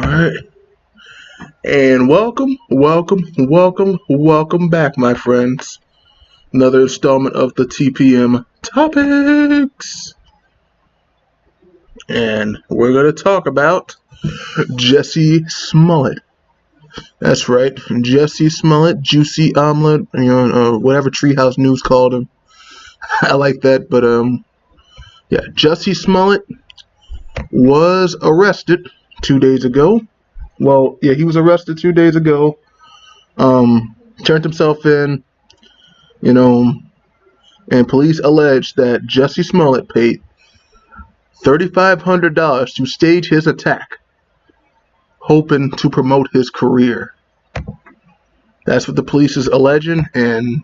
Alright. And welcome back, my friends. Another installment of the TPM Topics. And we're going to talk about Jussie Smollett. That's right, Jussie Smollett, Juicy Omelet, whatever Treehouse News called him. I like that, but yeah, Jussie Smollett was arrested 2 days ago. Well, yeah, he was arrested 2 days ago. Turned himself in, and police alleged that Jussie Smollett paid $3,500 to stage his attack, hoping to promote his career. That's what the police is alleging, and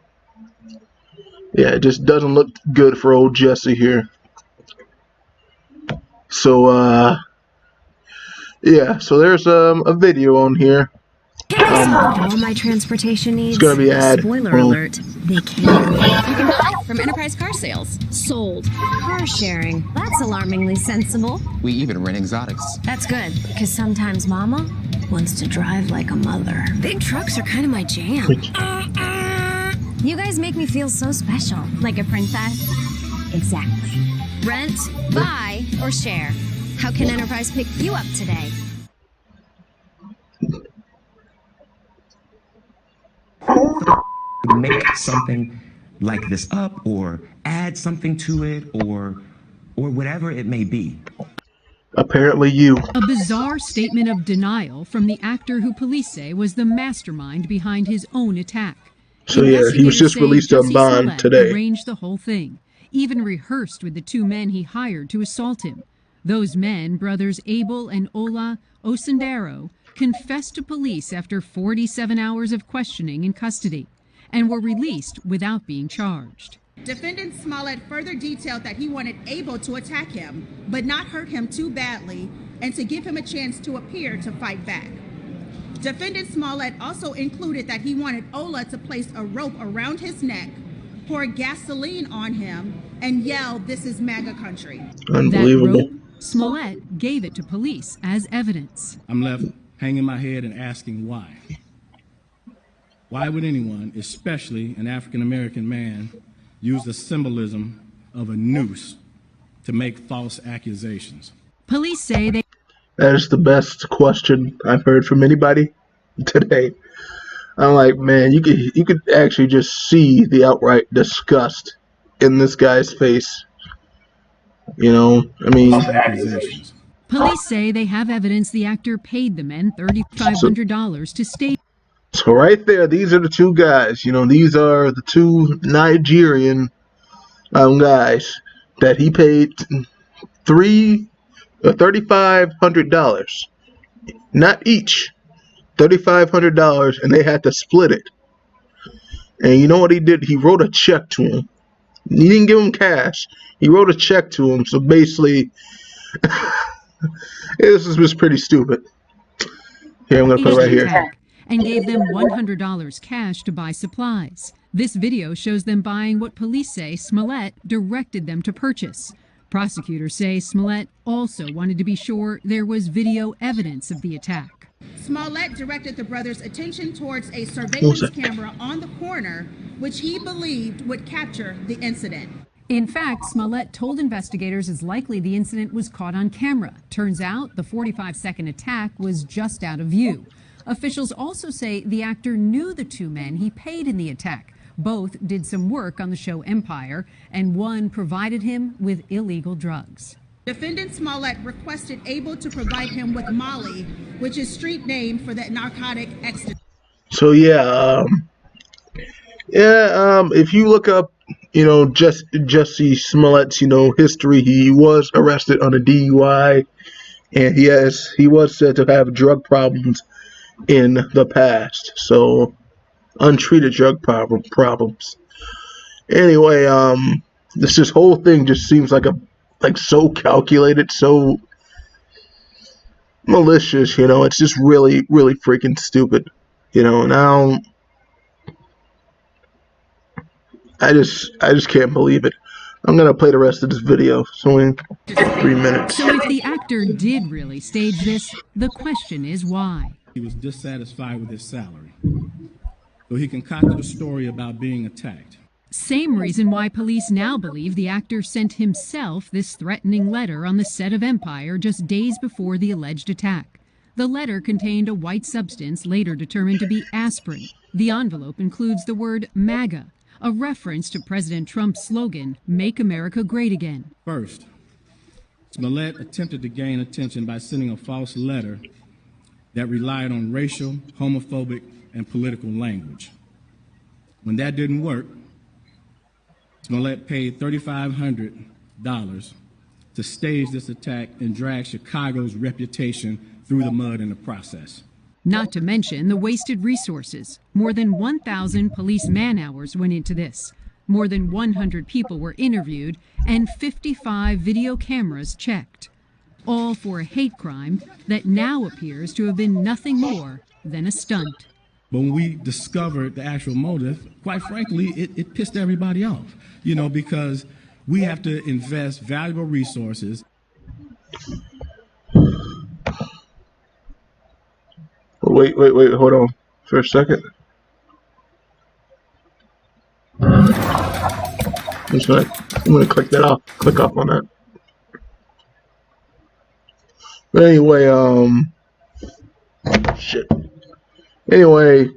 yeah, it just doesn't look good for old Jussie here. So, yeah, so there's a video on here. All my transportation needs. It's gonna be ad. Spoiler alert, they can. You can buy from Enterprise Car Sales. Sold. Car sharing. That's alarmingly sensible. We even rent exotics. That's good, because sometimes Mama wants to drive like a mother. Big trucks are kind of my jam. You guys make me feel so special. Like a princess? Exactly. Rent, buy, or share. How can Enterprise pick you up today? Make something like this up or add something to it or whatever it may be. Apparently you. A bizarre statement of denial from the actor who police say was the mastermind behind his own attack. So yeah, he was just released on bond today. Arranged the whole thing, even rehearsed with the 2 men he hired to assault him. Those men, brothers Abel and Ola Osendero, confessed to police after 47 hours of questioning in custody and were released without being charged. Defendant Smollett further detailed that he wanted Abel to attack him, but not hurt him too badly, and to give him a chance to appear to fight back. Defendant Smollett also included that he wanted Ola to place a rope around his neck, pour gasoline on him, and yell, "This is MAGA country." Unbelievable. That rope, Smollett gave it to police as evidence. I'm left hanging my head and asking why. Why would anyone, especially an African-American man, use the symbolism of a noose to make false accusations? Police say they... That is the best question I've heard from anybody today. I'm like, man, you could actually just see the outright disgust in this guy's face. Accusations. Police say they have evidence the actor paid the men $3,500 to stage. So right there, these are the 2 guys. These are the 2 Nigerian guys that he paid $3,500, not each, $3,500, and they had to split it. And you know what he did? He wrote a check to him. He didn't give him cash. He wrote a check to him. So basically, this was pretty stupid. Here, I'm gonna put it right here. And gave them $100 cash to buy supplies. This video shows them buying what police say Smollett directed them to purchase. Prosecutors say Smollett also wanted to be sure there was video evidence of the attack. Smollett directed the brothers' attention towards a surveillance camera on the corner, which he believed would capture the incident. In fact, Smollett told investigators it's likely the incident was caught on camera. Turns out the 45-second attack was just out of view. Officials also say the actor knew the 2 men he paid in the attack. Both did some work on the show Empire, and one provided him with illegal drugs. Defendant Smollett requested Abel to provide him with Molly, which is street name for the narcotic ecstasy. So yeah, if you look up, Jussie Smollett's, history, he was arrested on a DUI, and he was said to have drug problems in the past. So untreated drug problems. Anyway, this whole thing just seems like so calculated, so malicious. It's just really, really freaking stupid. Now I just can't believe it. I'm gonna play the rest of this video. It's only 3 minutes. So if the actor did really stage this, the question is why? He was dissatisfied with his salary, so he concocted a story about being attacked. Same reason why police now believe the actor sent himself this threatening letter on the set of Empire just days before the alleged attack. The letter contained a white substance later determined to be aspirin. The envelope includes the word MAGA, a reference to President Trump's slogan, "Make America Great Again." First, Smollett attempted to gain attention by sending a false letter that relied on racial, homophobic, and political language. When that didn't work, Smollett paid $3,500 to stage this attack and drag Chicago's reputation through the mud in the process. Not to mention the wasted resources. More than 1,000 police man-hours went into this. More than 100 people were interviewed and 55 video cameras checked. All for a hate crime that now appears to have been nothing more than a stunt. But when we discovered the actual motive, quite frankly, it pissed everybody off, because we have to invest valuable resources. Wait, hold on for a second. I'm gonna click off on that. But anyway, Anyway,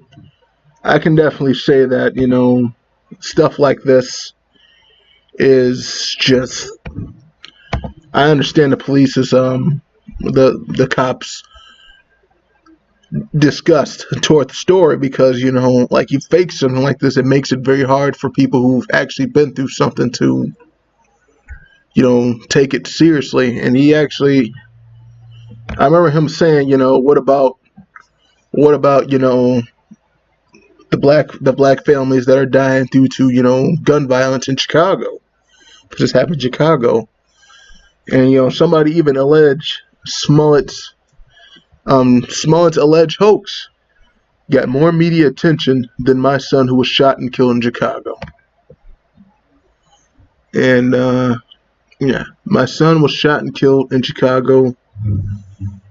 I can definitely say that, stuff like this is just, I understand the police is, the cops' disgust toward the story because, like you fake something like this, it makes it very hard for people who've actually been through something to, take it seriously. And he actually, I remember him saying, what about the black families that are dying due to gun violence in Chicago, because this happened in Chicago. And somebody even alleged Smollett's alleged hoax got more media attention than my son who was shot and killed in Chicago. And yeah, my son was shot and killed in Chicago.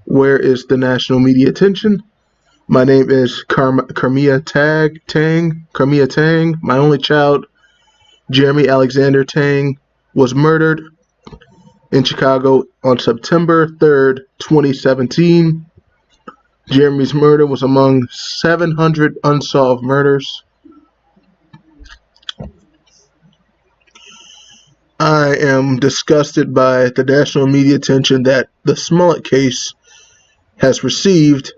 Where is the national media attention? My name is Carmia Tang. My only child, Jeremy Alexander Tang, was murdered in Chicago on September 3rd, 2017. Jeremy's murder was among 700 unsolved murders. I am disgusted by the national media attention that the Smollett case has received.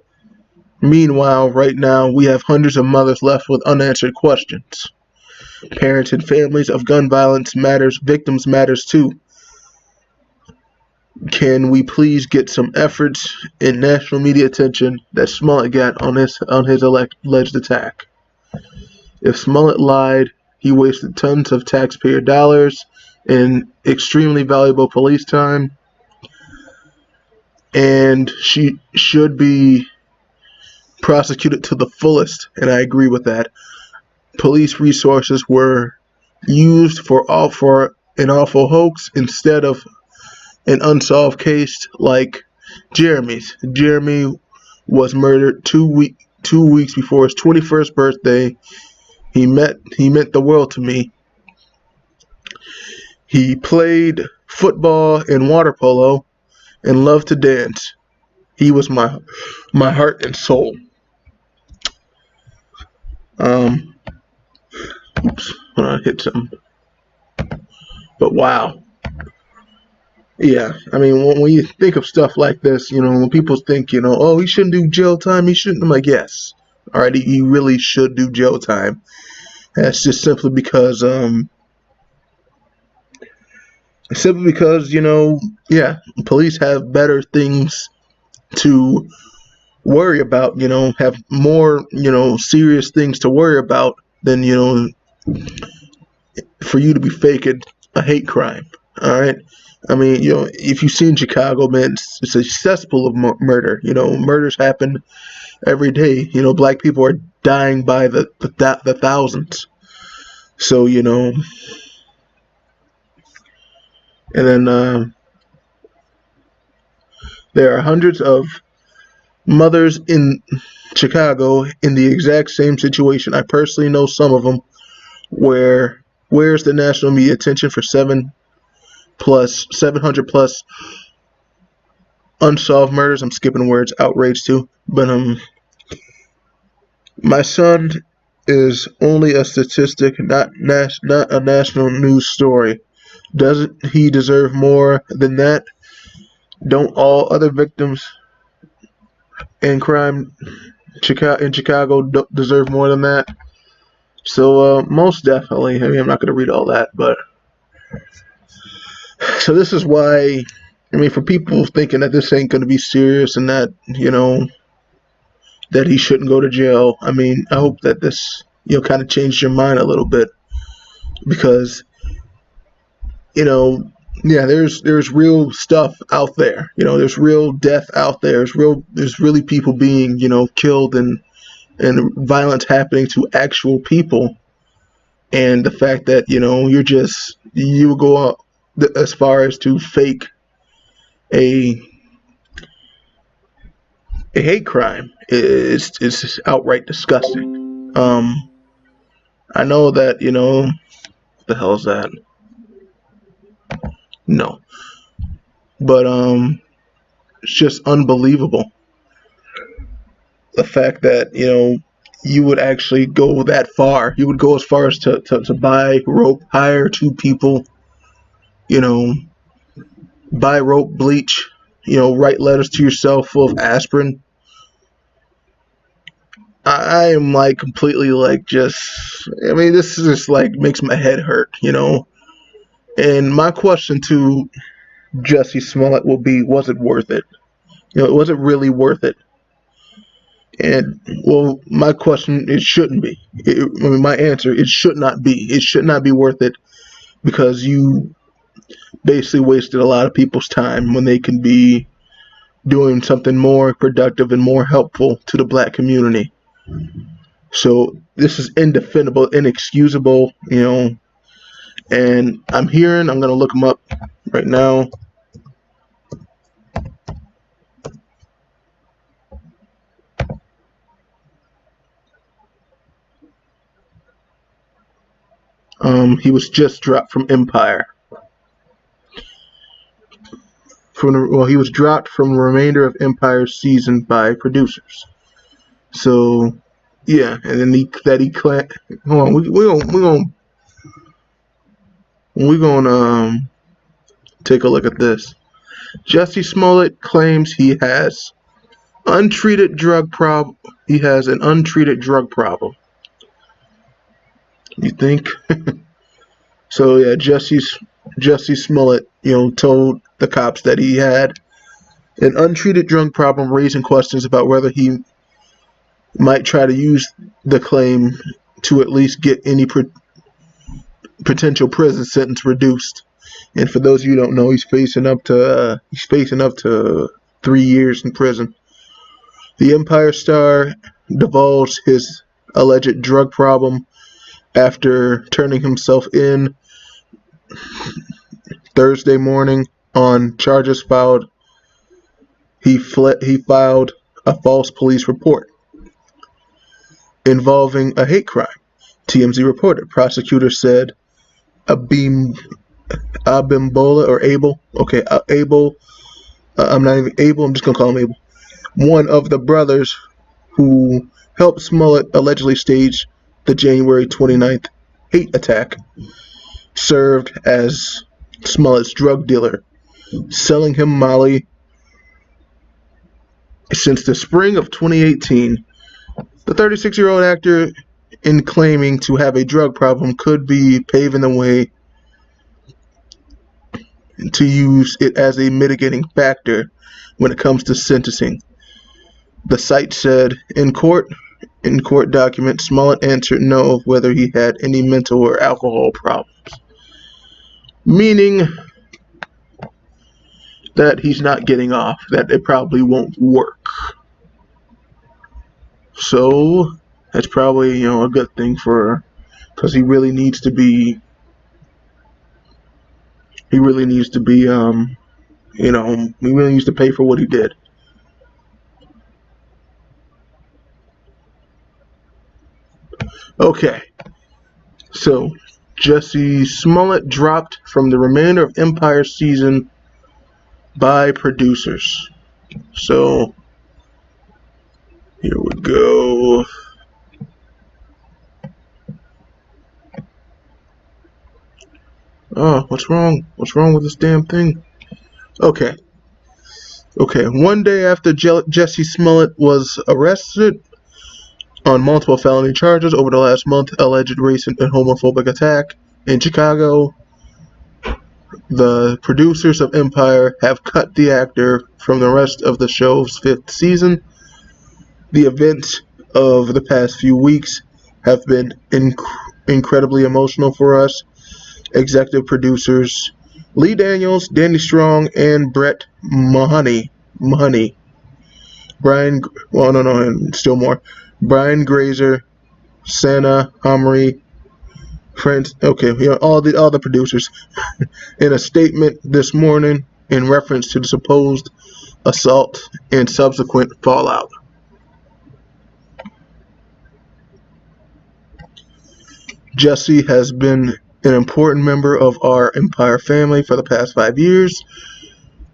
Meanwhile, right now, we have hundreds of mothers left with unanswered questions. Parents and families of gun violence victims matters too. Can we please get some efforts in national media attention that Smollett got on his alleged attack? If Smollett lied, he wasted tons of taxpayer dollars and extremely valuable police time, and she should be prosecuted to the fullest, and I agree with that. Police resources were used for an awful hoax instead of an unsolved case like Jeremy's. Jeremy was murdered 2 weeks before his 21st birthday. He meant the world to me. He played football and water polo and loved to dance. He was my heart and soul. Oops, when I hit something. But wow. Yeah, I mean, when you think of stuff like this, when people think, oh, he shouldn't do jail time, he shouldn't. I'm like, yes. All right, he really should do jail time. That's just simply because, yeah, police have better things to worry about, have more, serious things to worry about than, for you to be faking a hate crime. All right. I mean, if you've seen Chicago, man, it's a cesspool of murder. Murders happen every day. Black people are dying by the thousands. So, And then there are hundreds of mothers in Chicago in the exact same situation. I personally know some of them. Where's the national media attention for 700 plus unsolved murders? I'm skipping words, outrage too. But my son is only a statistic, not a national news story. Doesn't he deserve more than that? Don't all other victims in crime in Chicago deserve more than that? So most definitely. I mean, I'm not going to read all that, but so this is why. I mean, for people thinking that this ain't going to be serious and that that he shouldn't go to jail. I mean, I hope that this kind of changed your mind a little bit, because yeah, there's real stuff out there. There's real death out there. There's really people being killed and violence happening to actual people. And the fact that you would go out as far as to fake a hate crime is outright disgusting. I know that what the hell is that? No, but it's just unbelievable. The fact that you would actually go that far. You would go as far as to buy rope, hire two people, buy rope, bleach, write letters to yourself full of aspirin. I am like completely like just. I mean, this is just like makes my head hurt, And my question to Jussie Smollett will be: was it worth it? Was it really worth it? And well, my question, it shouldn't be. My answer, it should not be. It should not be worth it, because you basically wasted a lot of people's time when they can be doing something more productive and more helpful to the black community. So this is indefensible, inexcusable, and I'm going to look them up right now. He was just dropped from Empire. He was dropped from the remainder of Empire's season by producers. So, yeah, and then he hold on, we're gonna take a look at this. Jussie Smollett claims he has untreated drug problem. He has an untreated drug problem. You think? So yeah, Jussie Smollett, told the cops that he had an untreated drug problem, raising questions about whether he might try to use the claim to at least get any potential prison sentence reduced. And for those of you who don't know, he's facing up to 3 years in prison. The Empire star divulged his alleged drug problem after turning himself in Thursday morning on charges filed. He filed a false police report involving a hate crime. TMZ reported. Prosecutors said Abimbola or Abel. Okay, Abel. I'm not even Abel. I'm just gonna call him Abel. One of the brothers who helped Smollett allegedly stage the January 29th hate attack, served as Smollett's drug dealer, selling him Molly since the spring of 2018. The 36-year-old actor, in claiming to have a drug problem, could be paving the way to use it as a mitigating factor when it comes to sentencing. The site said in court documents, Smollett answered no whether he had any mental or alcohol problems, meaning that he's not getting off, that it probably won't work. So that's probably a good thing because he really needs to be he really needs to be, he really needs to pay for what he did. Okay, so Jussie Smollett dropped from the remainder of Empire season by producers. So here we go. Oh, what's wrong? What's wrong with this damn thing? Okay. One day after Jussie Smollett was arrested on multiple felony charges over the last month, alleged racist and homophobic attack in Chicago, the producers of Empire have cut the actor from the rest of the show's 5th season. The events of the past few weeks have been incredibly emotional for us. Executive producers Lee Daniels, Danny Strong, and Brett Mahoney. And still more. Brian Grazer, Sana Omri, friends. All the producers in a statement this morning in reference to the supposed assault and subsequent fallout. Jussie has been an important member of our Empire family for the past 5 years,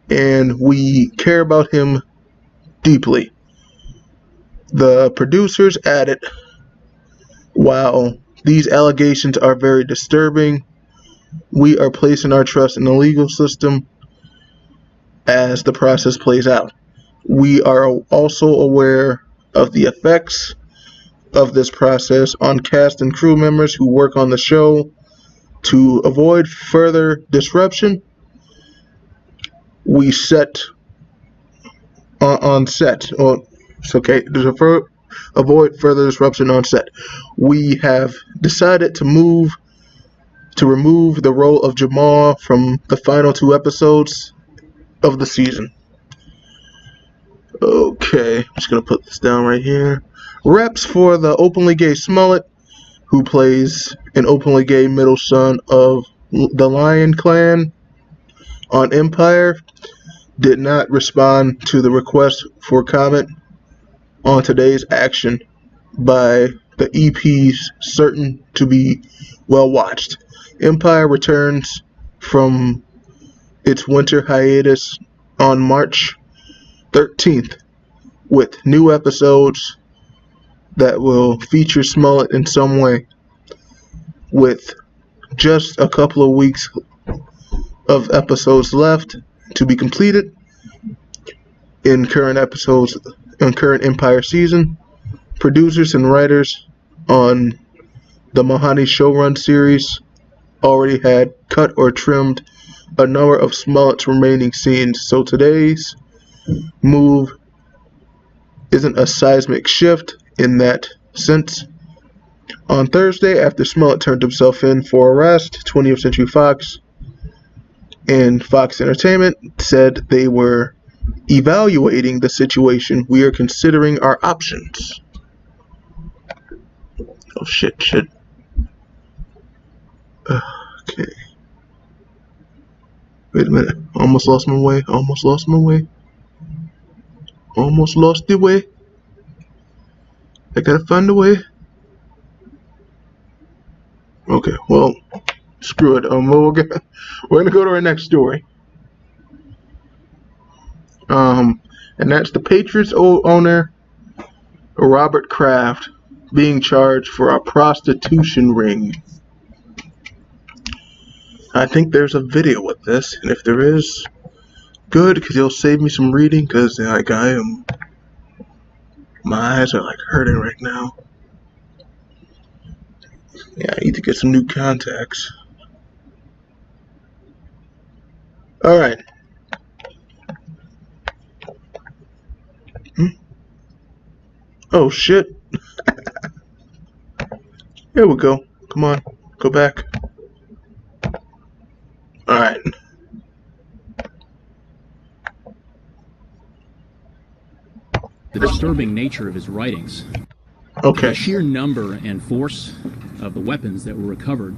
and we care about him deeply. The producers added, while these allegations are very disturbing, we are placing our trust in the legal system as the process plays out. We are also aware of the effects of this process on cast and crew members who work on the show. To avoid further disruption, we set on set. To avoid further disruption on set, we have decided to remove the role of Jamal from the final 2 episodes of the season. Okay, I'm just gonna put this down right here. Reps for the openly gay Smollett, who plays an openly gay middle son of the Lion Clan on Empire, did not respond to the request for comment on today's action by the EPs certain to be well watched. Empire returns from its winter hiatus on March 13th with new episodes that will feature Smollett in some way. With just a couple of weeks of episodes left to be completed in current Empire season, producers and writers on the Mahoney showrun series already had cut or trimmed a number of Smollett's remaining scenes, so today's move isn't a seismic shift in that sense. On Thursday, after Smollett turned himself in for arrest, 20th Century Fox and Fox Entertainment said they were evaluating the situation. We are considering our options. Oh, shit. Okay. Wait a minute. Almost lost the way. I gotta find a way. Okay, well, screw it. We're gonna go to our next story. And that's the Patriots owner, Robert Kraft, being charged for a prostitution ring. I think there's a video with this, and if there is, good, because it'll save me some reading, because my eyes are hurting right now. Yeah, I need to get some new contacts. Alright. Oh shit. Here we go. Come on. Go back. Alright. The disturbing nature of his writings. Okay. The sheer number and force of the weapons that were recovered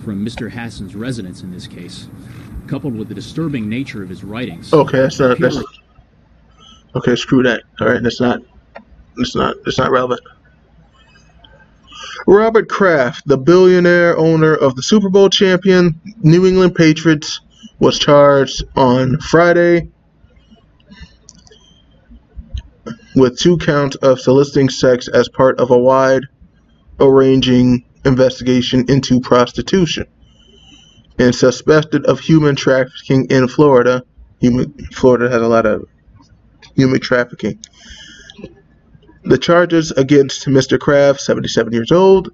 from Mr. Hassan's residence in this case coupled with the disturbing nature of his writings. Okay, okay, screw that. All right, it's not relevant. Robert Kraft, the billionaire owner of the Super Bowl champion New England Patriots, was charged on Friday with 2 counts of soliciting sex as part of a wide-ranging investigation into prostitution, and suspected of human trafficking in Florida. Florida has a lot of human trafficking. The charges against Mr. Kraft, 77 years old,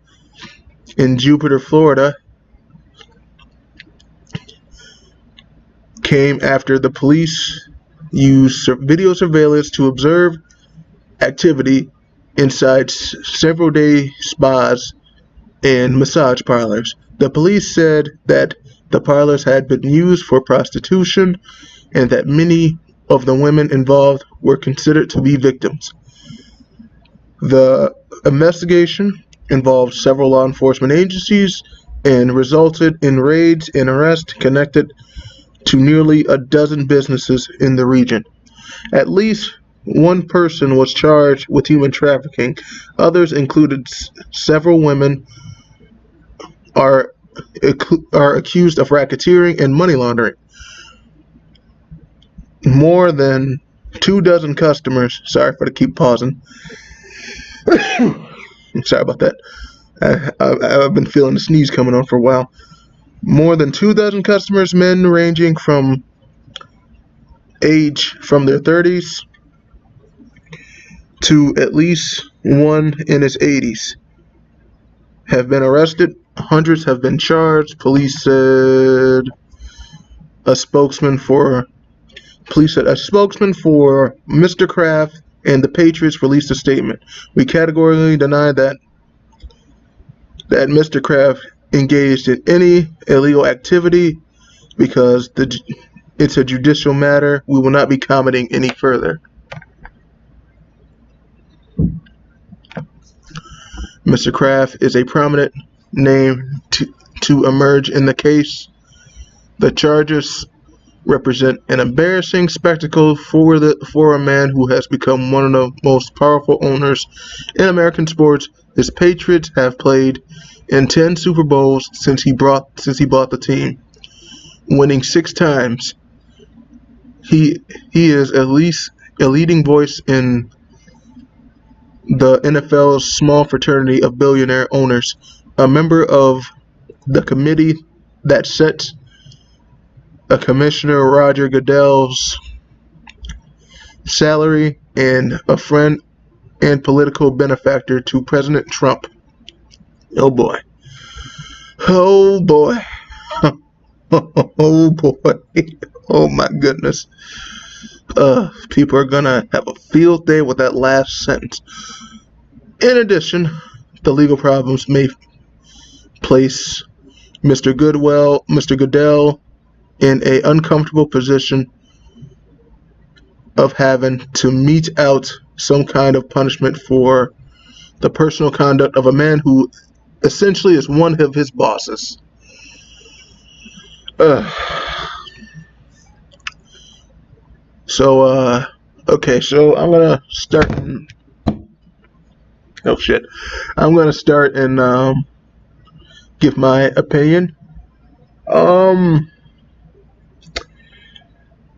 in Jupiter, Florida, came after the police used video surveillance to observe activity inside several day spas and massage parlors. The police said that the parlors had been used for prostitution and that many of the women involved were considered to be victims. The investigation involved several law enforcement agencies and resulted in raids and arrests connected to nearly a dozen businesses in the region. At least one person was charged with human trafficking. Others included several women are accused of racketeering and money laundering. More than 24 customers, sorry for the keep pausing. Sorry about that. I've been feeling the sneeze coming on for a while. More than 24 customers, men ranging from age from their 30s to at least one in his 80s, have been arrested. Hundreds have been charged. Police said a spokesman for Mr. Kraft and the Patriots released a statement. We categorically deny that Mr. Kraft engaged in any illegal activity because it's a judicial matter. We will not be commenting any further. Mr. Kraft is a prominent name to emerge in the case. The charges represent an embarrassing spectacle for a man who has become one of the most powerful owners in American sports. His Patriots have played in 10 Super Bowls since he bought the team, winning 6 times. He is at least a leading voice in the NFL's small fraternity of billionaire owners, a member of the committee that sets Commissioner Roger Goodell's salary, and a friend and political benefactor to President Trump. Oh boy. Oh boy. Oh boy. Oh my goodness. People are gonna have a field day with that last sentence. In addition, the legal problems may place Mr. Goodell in an uncomfortable position of having to mete out some kind of punishment for the personal conduct of a man who essentially is one of his bosses. Okay, so I'm gonna start. I'm gonna start and give my opinion.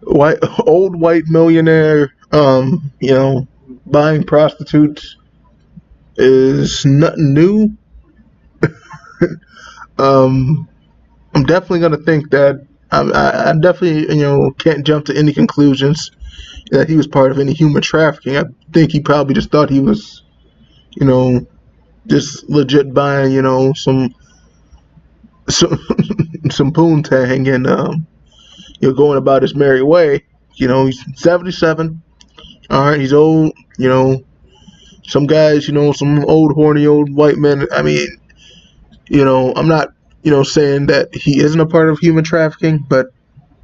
Old white millionaire, buying prostitutes is nothing new. I'm definitely gonna think that I definitely can't jump to any conclusions that he was part of any human trafficking. I think he probably just thought he was, just legit buying, some poontang and going about his merry way. He's 77. All right, he's old. Some guys, some old horny old white men. I mean, I'm not, saying that he isn't a part of human trafficking, but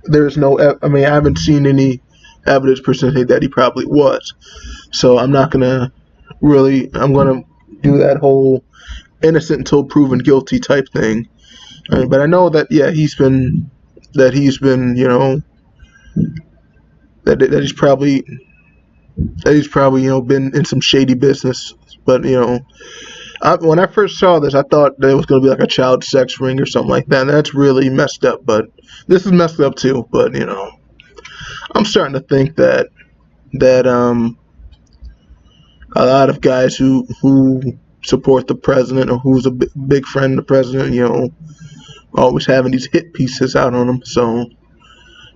there's no. I haven't seen any evidence presenting that he probably was. So I'm not gonna really. I'm gonna do that whole innocent until proven guilty type thing. Right, but I know that he's been that he's been, that he's probably been in some shady business. But when I first saw this, I thought that it was going to be like a child sex ring or something like that. And that's really messed up. But this is messed up too. But I'm starting to think that a lot of guys who support the president or who's a big friend of the president, always having these hit pieces out on them. So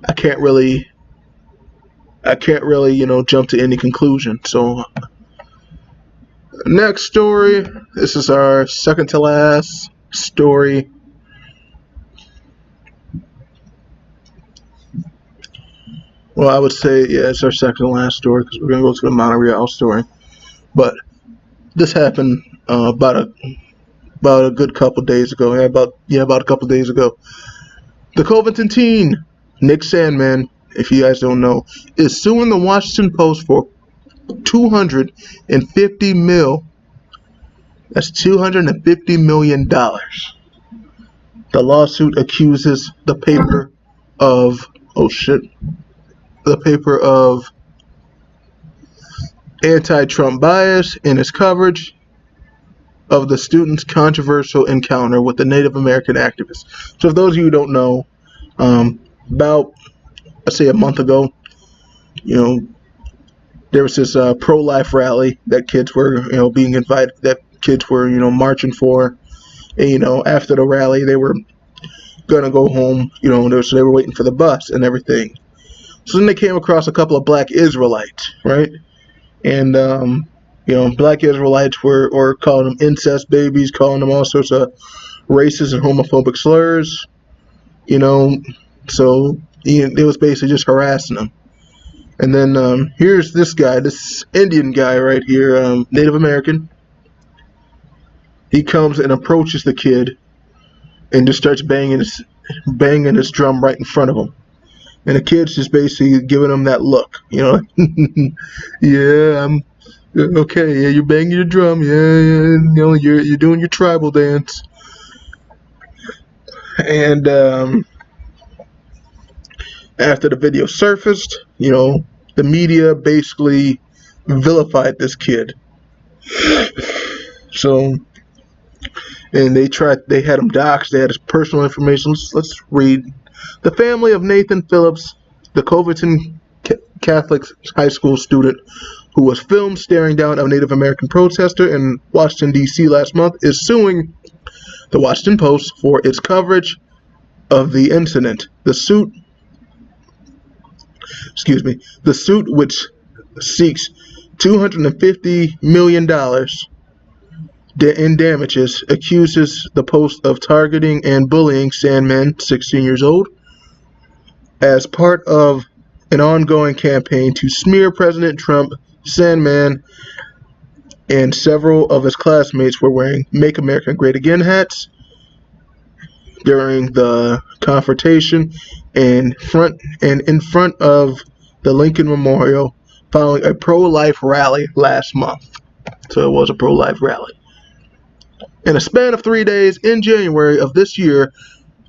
I can't really, jump to any conclusion. So next story. This is our second to last story. Well, I would say, yeah, it's our second to last story because we're going to go to the Montreal story. But this happened about a good couple days ago. About a couple days ago. The Covington teen, Nick Sandmann, if you guys don't know, is suing the Washington Post for $250 million. That's $250 million. The lawsuit accuses the paper of anti-Trump bias in its coverage of the student's controversial encounter with the Native American activist. So, for those of you who don't know, about, let's say, a month ago, there was this pro-life rally that kids were, being invited, that kids were, marching for. And, after the rally, they were gonna go home, so they were waiting for the bus and everything. So then they came across a couple of black Israelites, right? And, black Israelites were calling them incest babies, calling them all sorts of racist and homophobic slurs, so it was basically just harassing them. And then here's this guy, this Indian guy right here, Native American. He comes and approaches the kid and just starts banging his drum right in front of him. And the kid's just basically giving him that look, yeah, I'm okay. Yeah, you're banging your drum. Yeah, you're doing your tribal dance. And after the video surfaced, the media basically vilified this kid. So, and they had him doxxed. They had his personal information. Let's read. The family of Nathan Phillips, the Covington Catholic high school student who was filmed staring down a Native American protester in Washington, D.C. last month, is suing the Washington Post for its coverage of the incident. The suit, which seeks $250 million in damages, accuses the Post of targeting and bullying Sandmann, 16 years old, as part of an ongoing campaign to smear President Trump. Sandmann and several of his classmates were wearing Make America Great Again hats during the confrontation in front of the Lincoln Memorial following a pro-life rally last month. So it was a pro-life rally. In a span of 3 days in January of this year,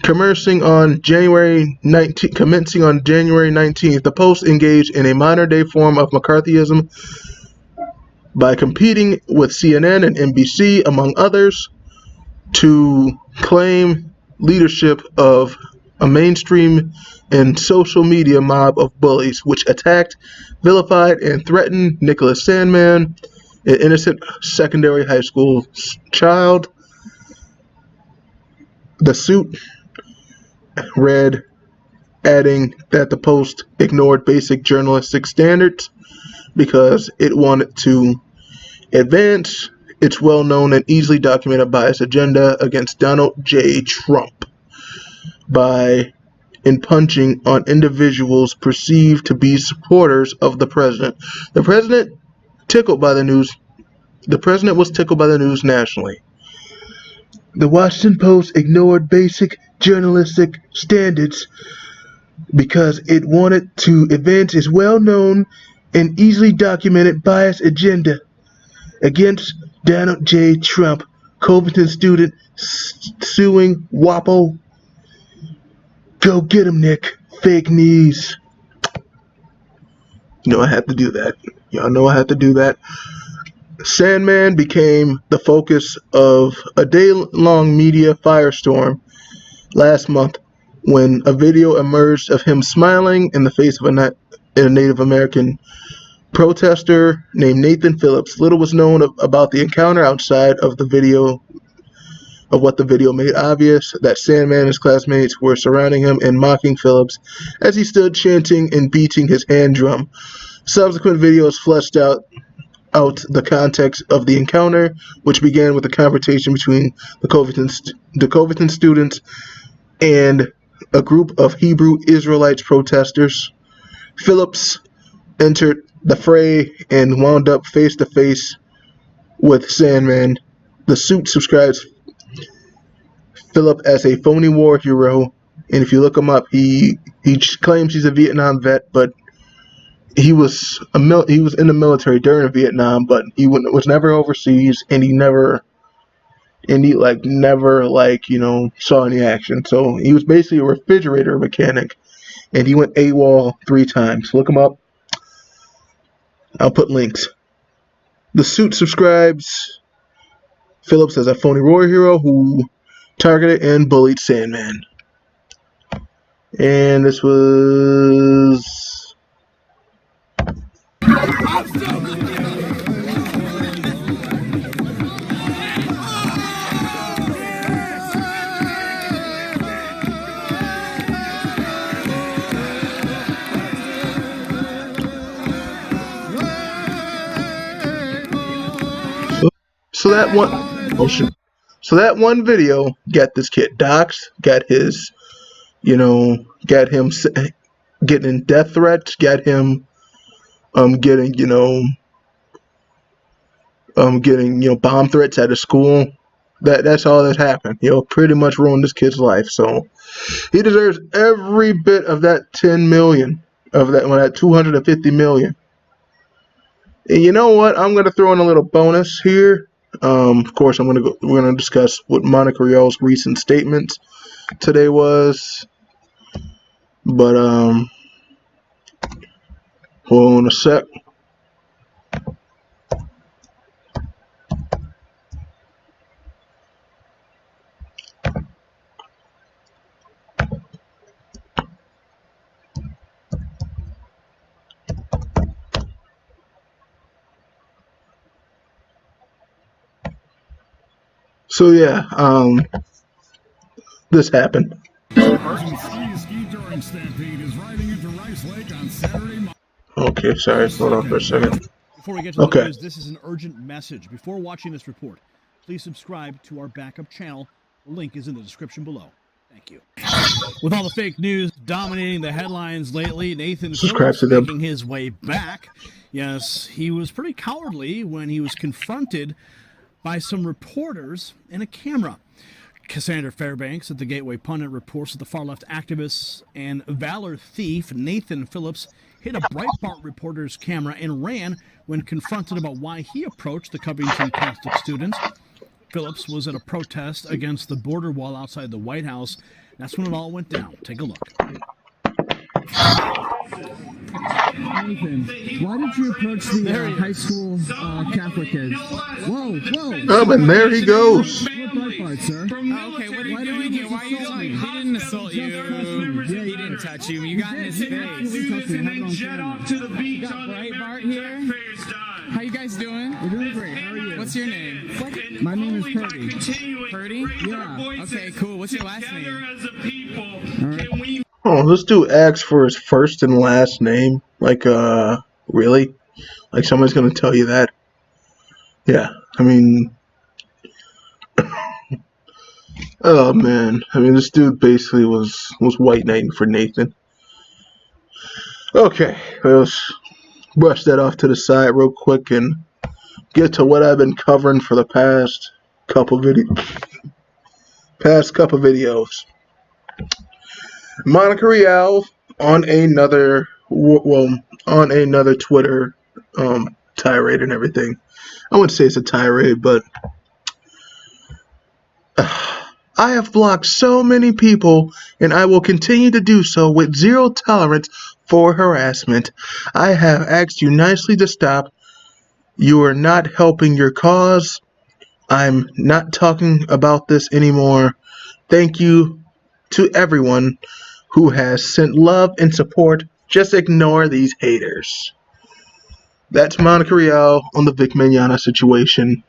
commencing on January 19th, the Post engaged in a modern-day form of McCarthyism by competing with CNN and NBC, among others, to claim leadership of a mainstream and social media mob of bullies, which attacked, vilified, and threatened Nicholas Sandmann, an innocent secondary high school child. The suit read, adding that the Post ignored basic journalistic standards because it wanted to advance its well-known and easily documented bias agenda against Donald J. Trump by impinging on individuals perceived to be supporters of the president. The president was tickled by the news nationally. The Washington Post ignored basic journalistic standards because it wanted to advance its well-known and easily documented bias agenda against Donald J. Trump, Covington student suing WAPO. Go get him, Nick. Fake knees. You know I had to do that. Y'all know I had to do that. Sandman became the focus of a day-long media firestorm last month when a video emerged of him smiling in the face of a Native American protester named Nathan Phillips. Little was known about the encounter outside of the video, of what the video made obvious, that Sandman and his classmates were surrounding him and mocking Phillips as he stood chanting and beating his hand drum. Subsequent videos fleshed out the context of the encounter, which began with a confrontation between the Covington students and a group of Hebrew Israelites protesters. Phillips entered the fray and wound up face-to-face with Sandman. The suit describes Phillip as a phony war hero, and if you look him up, he claims he's a Vietnam vet, but he was in the military during Vietnam, but he was never overseas, and he never saw any action. So he was basically a refrigerator mechanic, and he went AWOL 3 times. Look him up. I'll put links. The suit describes Phillips as a phony war hero who targeted and bullied Sandman. And this was... So that one video got this kid doxxed, got his, got him getting death threats, got him getting bomb threats at his school. That's all that happened. Pretty much ruined this kid's life. So he deserves every bit of that 10 million, of that 250 million. And you know what? I'm gonna throw in a little bonus here. Of course, we're gonna discuss what Monica Rial's recent statement today was. But hold on a sec. So yeah, this happened. Okay, sorry, hold on for a second. Before we get to the news, this is an urgent message. Before watching this report, please subscribe to our backup channel. The link is in the description below. Thank you. With all the fake news dominating the headlines lately, Nathan Phillips making his way back. Yes, he was pretty cowardly when he was confronted by some reporters and a camera. Cassandra Fairbanks at the Gateway Pundit reports that the far-left activist and valor thief Nathan Phillips hit a Breitbart reporter's camera and ran when confronted about why he approached the Covington Catholic students. Phillips was at a protest against the border wall outside the White House. That's when it all went down. Take a look. Nathan, why did you approach the high school Catholic kids? Whoa, whoa! Oh, and there he goes. Okay, what are you doing here? Why are you like? He didn't assault you. He didn't touch you. You got in his face. And then jet off to the beach. You got Breitbart here. How you guys doing? We're doing great. How are you? What's your name? My name is Purdy. Purdy? Yeah. Okay, cool. What's your last name? All right. Oh, this dude asks for his first and last name. Like, really? Like somebody's gonna tell you that? Yeah, I mean, oh man, I mean, this dude basically was white knighting for Nathan. Okay, let's brush that off to the side real quick and get to what I've been covering for the past couple videos. Monica Rial on another Twitter tirade and everything. I wouldn't say it's a tirade, but I have blocked so many people, and I will continue to do so with zero tolerance for harassment. I have asked you nicely to stop. You are not helping your cause. I'm not talking about this anymore. Thank you to everyone who has sent love and support. Just ignore these haters. That's Monica Rial on the Vic Mignogna situation.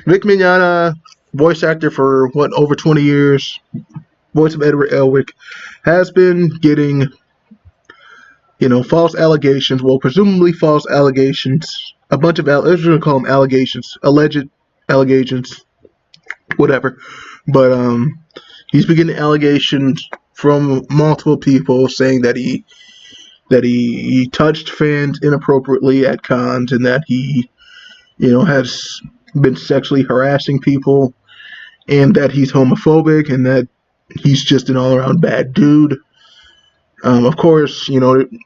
Vic Mignogna, voice actor for over 20 years, voice of Edward Elric, has been getting, false allegations. Well, presumably false allegations. A bunch of let's just call them allegations, alleged allegations, whatever. But he's been getting allegations from multiple people saying that he touched fans inappropriately at cons, and that he, has been sexually harassing people, and that he's homophobic, and that he's just an all-around bad dude. Of course,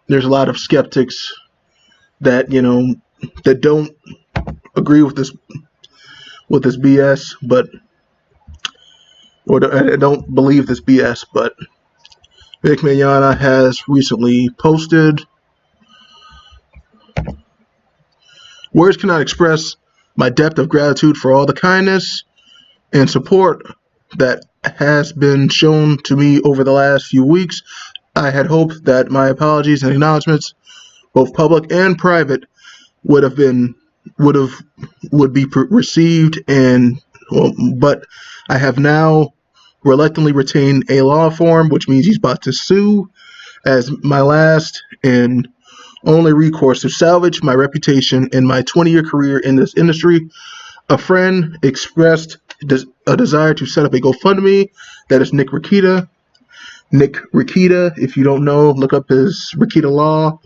there's a lot of skeptics that that don't agree with this BS, or don't believe this BS. But Vic Mignogna has recently posted, "Words cannot express my depth of gratitude for all the kindness and support that has been shown to me over the last few weeks. I had hoped that my apologies and acknowledgments, both public and private, would be received, but I have now reluctantly retained a law form, which means he's about to sue, as my last and only recourse to salvage my reputation in my 20-year career in this industry. A friend expressed a desire to set up a GoFundMe. That is Nick Rikita. Nick Rikita, if you don't know, look up his Rikita Law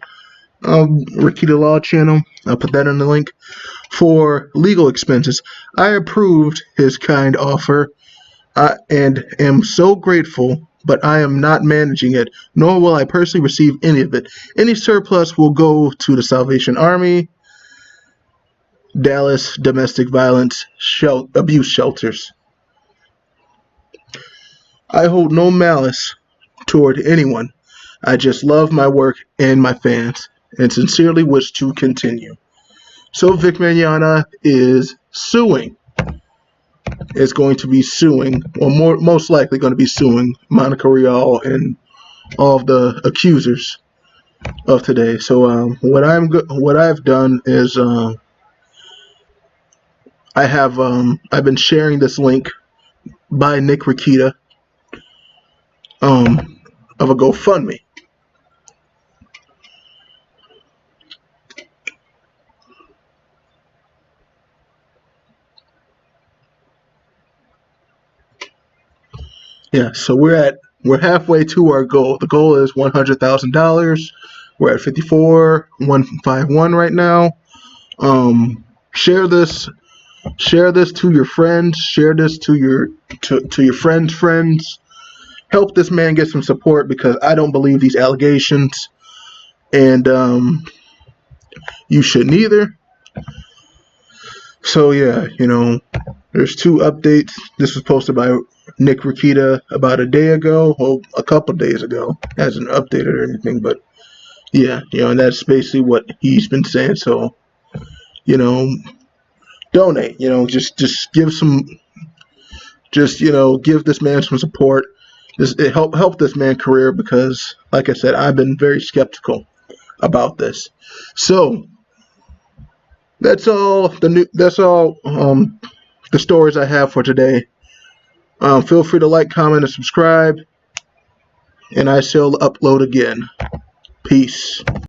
channel. I'll put that in the link. For legal expenses. I approved his kind offer and am so grateful, but I am not managing it, nor will I personally receive any of it. Any surplus will go to the Salvation Army, Dallas domestic violence abuse shelters. I hold no malice toward anyone. I just love my work and my fans, and sincerely wish to continue." So Vic Mignogna is suing. Is going to be suing, or most likely going to be suing, Monica Rial and all of the accusers of today. So what I've done is I've been sharing this link by Nick Rikita of a GoFundMe. Yeah, so we're halfway to our goal. The goal is $100,000. We're at 54,151 right now. Share this to your friends. Share this to your friends' friends. Help this man get some support, because I don't believe these allegations, and you shouldn't either. So yeah, there's two updates. This was posted by Nick Rikita about a day ago, or a couple days ago. Hasn't updated or anything, but yeah, and that's basically what he's been saying. So, donate. Just give give this man some support. Just help this man's career, because, like I said, I've been very skeptical about this. So that's all the stories I have for today. Feel free to like, comment, and subscribe, and I shall upload again. Peace.